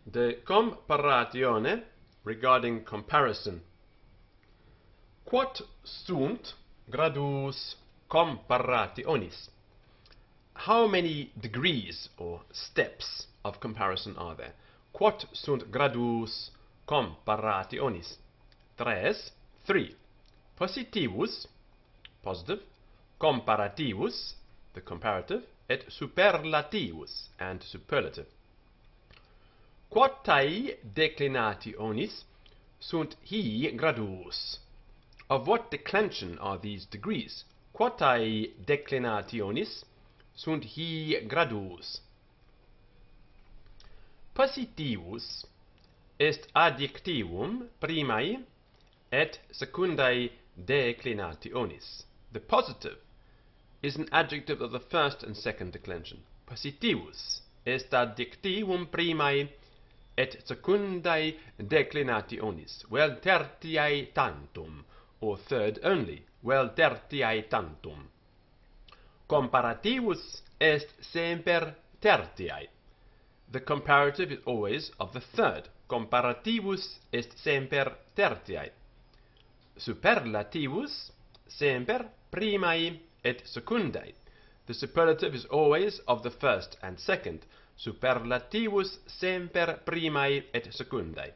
De comparatione, regarding comparison. Quot sunt gradus comparationis? How many degrees or steps of comparison are there? Quot sunt gradus comparationis? Three. Positivus, positive, comparativus, the comparative, et superlativus, and superlative. Quae declinationis sunt hi gradus? Of what declension are these degrees? Quae declinationis sunt hi gradus? Positivus est adjectivum primae et secundae declinationis. The positive is an adjective of the first and second declension. Positivus est adjectivum primae et secundae declinationis. Vel tertiae tantum, or third only. Vel tertiae tantum. Comparativus est semper tertiae. The comparative is always of the third. Comparativus est semper tertiae. Superlativus semper primae et secundae. The superlative is always of the first and second. Superlativus semper primae et secundae.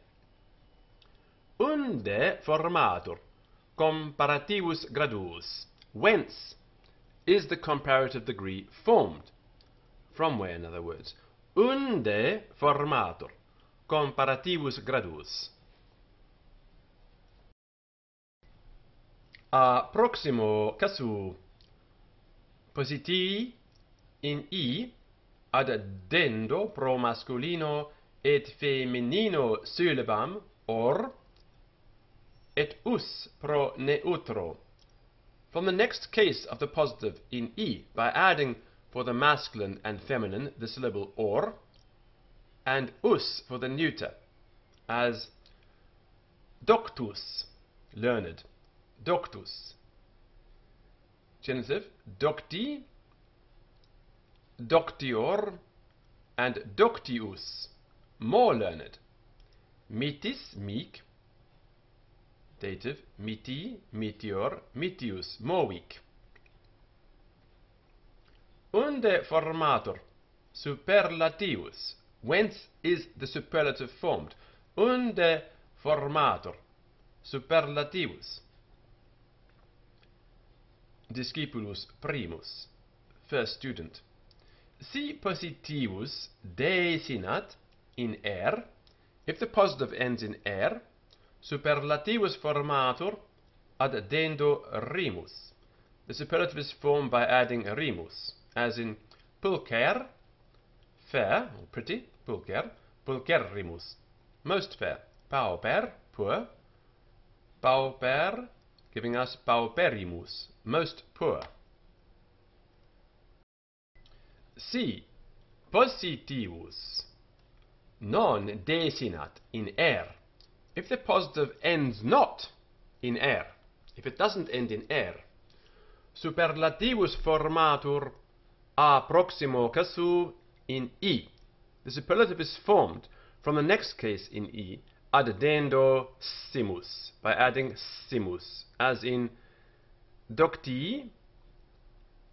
Unde formatur comparativus gradus? Whence is the comparative degree formed? From where, in other words? Unde formatur comparativus gradus? A proximo casu positii in I addendo pro masculino et feminino syllabam, or et us pro neutro. From the next case of the positive in I, by adding for the masculine and feminine the syllable or, and us for the neuter, as doctus, learned, doctus. Genitive, docti, doctior, and doctius, more learned. Mitis, meek. Dative, miti, meteor, mitius, more weak. Unde formatur superlativus? Whence is the superlative formed? Unde formatur superlativus? Discipulus primus, first student. Si positivus desinat in er, if the positive ends in er, superlativus formatur addendo rimus. The superlative is formed by adding rimus, as in pulcher, fair, or pretty, pulcher, pulcherrimus, most fair. Pauper, poor. Pauper, giving us pauperimus, most poor. Si positivus non desinat in er, if the positive ends not in er, if it doesn't end in er, superlativus formatur a proximo casu in I. The superlative is formed from the next case in I, addendo simus, by adding simus, as in doctii,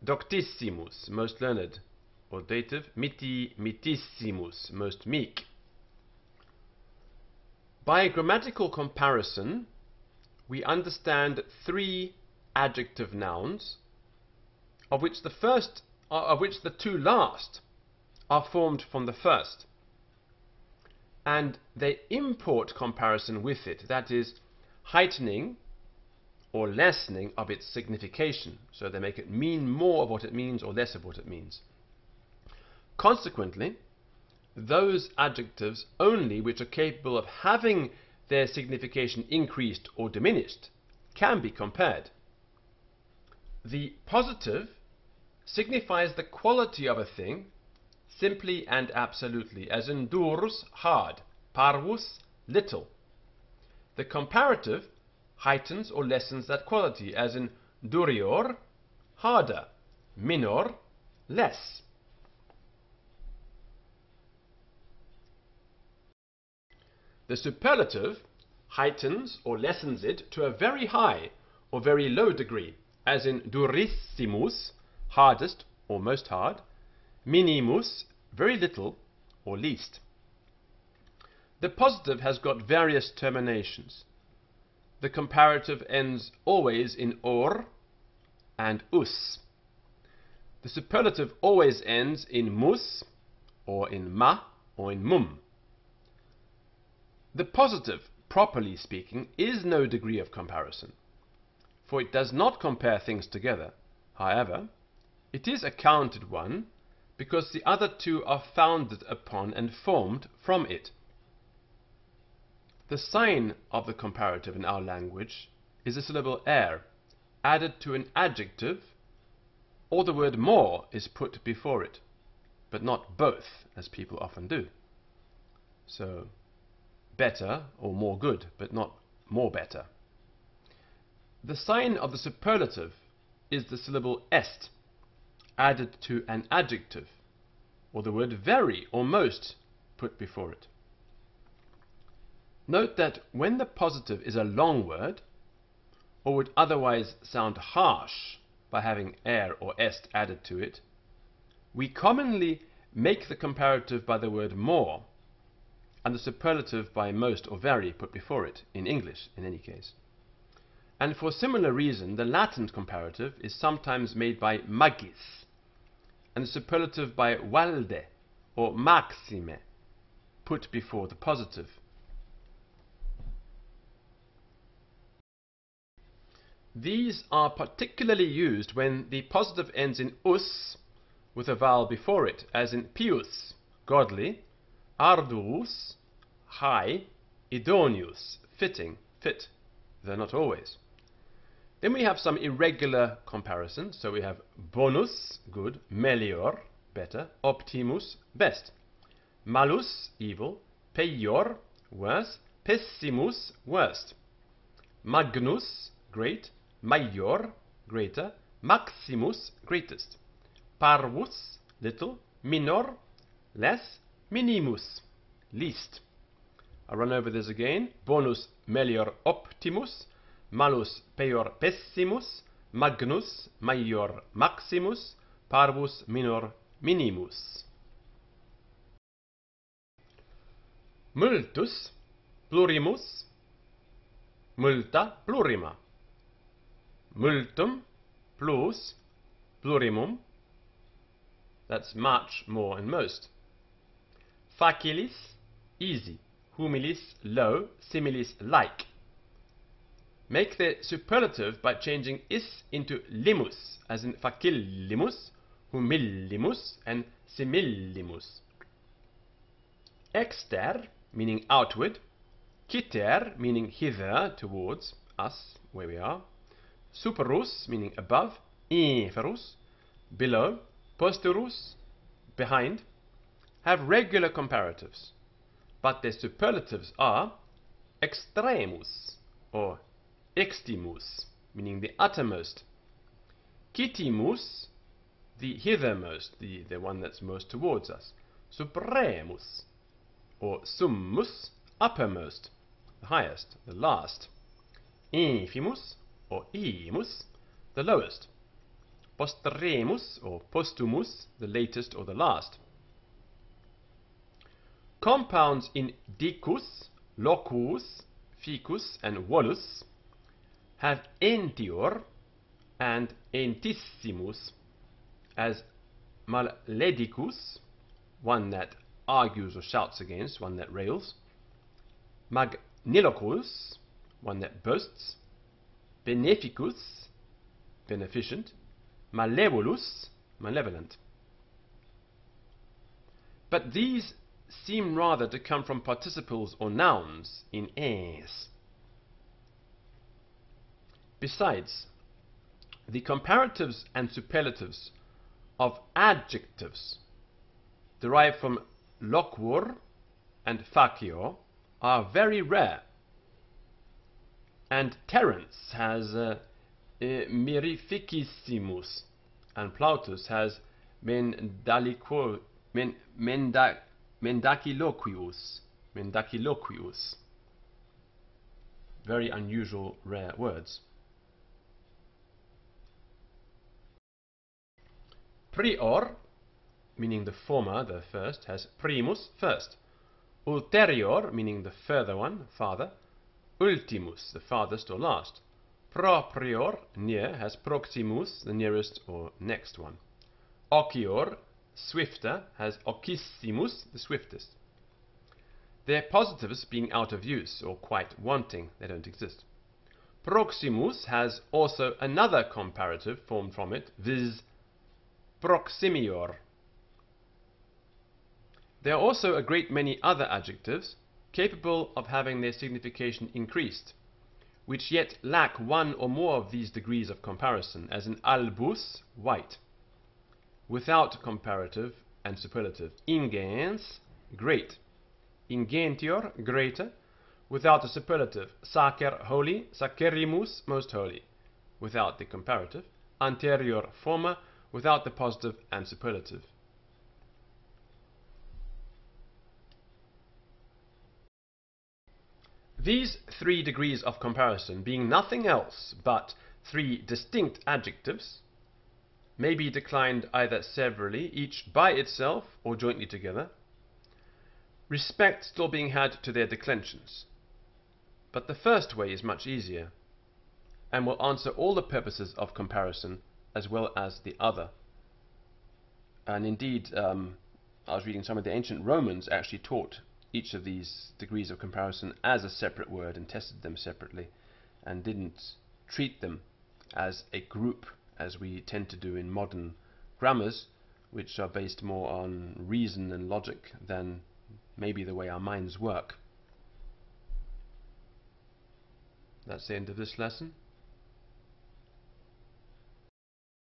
doctissimus, most learned, or dative, miti, mitissimus, most meek. By grammatical comparison, we understand three adjective nouns, of which the two last are formed from the first, and they import comparison with it, that is, heightening or lessening of its signification, so they make it mean more of what it means or less of what it means. Consequently, those adjectives only which are capable of having their signification increased or diminished can be compared. The positive signifies the quality of a thing simply and absolutely, as in durs, hard, parvus, little. The comparative heightens or lessens that quality, as in durior, harder, minor, less. The superlative heightens or lessens it to a very high or very low degree, as in durissimus, hardest or most hard, minimus, very little or least. The positive has got various terminations. The comparative ends always in or and us. The superlative always ends in mus, or in ma, or in mum. The positive, properly speaking, is no degree of comparison, for it does not compare things together. However, it is a counted one, because the other two are founded upon and formed from it. The sign of the comparative in our language is the syllable er, added to an adjective, or the word more is put before it, but not both, as people often do. So, better or more good, but not more better. The sign of the superlative is the syllable est, added to an adjective, or the word very or most put before it. Note that when the positive is a long word, or would otherwise sound harsh by having er or est added to it, we commonly make the comparative by the word more, and the superlative by most or very put before it, in English in any case. And for similar reason, the Latin comparative is sometimes made by magis, and the superlative by valde or maxime, put before the positive. These are particularly used when the positive ends in us with a vowel before it, as in pius, godly, arduus, high, idoneus, fitting, fit, though not always. Then we have some irregular comparisons. So we have bonus, good, melior, better, optimus, best, malus, evil, peior, worse, pessimus, worst, magnus, great, maior, greater, maximus, greatest, parvus, little, minor, less, minimus, least. I'll run over this again. Bonus, melior, optimus, malus, peior, pessimus, magnus, maior, maximus, parvus, minor, minimus. Multus, plurimus, multa, plurima. Multum, plus, plurimum. That's much, more, and most. Facilis, easy. Humilis, low. Similis, like. Make the superlative by changing is into limus, as in facillimus, humillimus, and simillimus. Exter, meaning outward. Citer, meaning hither, towards, us, where we are. Superus, meaning above. Inferus, below. Posterus, behind. Have regular comparatives, but their superlatives are extremus, or extimus, meaning the uttermost. Citimus, the hithermost, the one that's most towards us. Supremus, or summus, uppermost, the highest, the last. Infimus, or imus, the lowest. Postremus, or postumus, the latest or the last. Compounds in dicus, locus, ficus, and volus have entior and entissimus, as maledicus, one that argues or shouts against, one that rails. Magnilocus, one that boasts. Beneficus, beneficent. Malevolus, malevolent. But these seem rather to come from participles or nouns in es. Besides, the comparatives and superlatives of adjectives derived from loquor and facior are very rare, and Terence has mirificissimus, and Plautus has mendaciloquius. mendaciloquius. Very unusual, rare words. Prior, meaning the former, the first, has primus, first. Ulterior, meaning the further one, farther. Ultimus, the farthest or last. Proprior, near, has proximus, the nearest or next one. Occior, swifter, has occissimus, the swiftest. Their positives being out of use or quite wanting, they don't exist. Proximus has also another comparative formed from it, viz. Proximior. There are also a great many other adjectives capable of having their signification increased, which yet lack one or more of these degrees of comparison, as in albus, white, without comparative and superlative. Ingens, great. Ingentior, greater, without the superlative. Sacer, holy. Sacerimus, most holy, without the comparative. Anterior, former, without the positive and superlative. These three degrees of comparison, being nothing else but three distinct adjectives, may be declined either severally, each by itself, or jointly together, respect still being had to their declensions. But the first way is much easier, and will answer all the purposes of comparison as well as the other. And indeed, I was reading some of the ancient Romans actually taught each of these degrees of comparison as a separate word and tested them separately, and didn't treat them as a group as we tend to do in modern grammars, which are based more on reason and logic than maybe the way our minds work. That's the end of this lesson.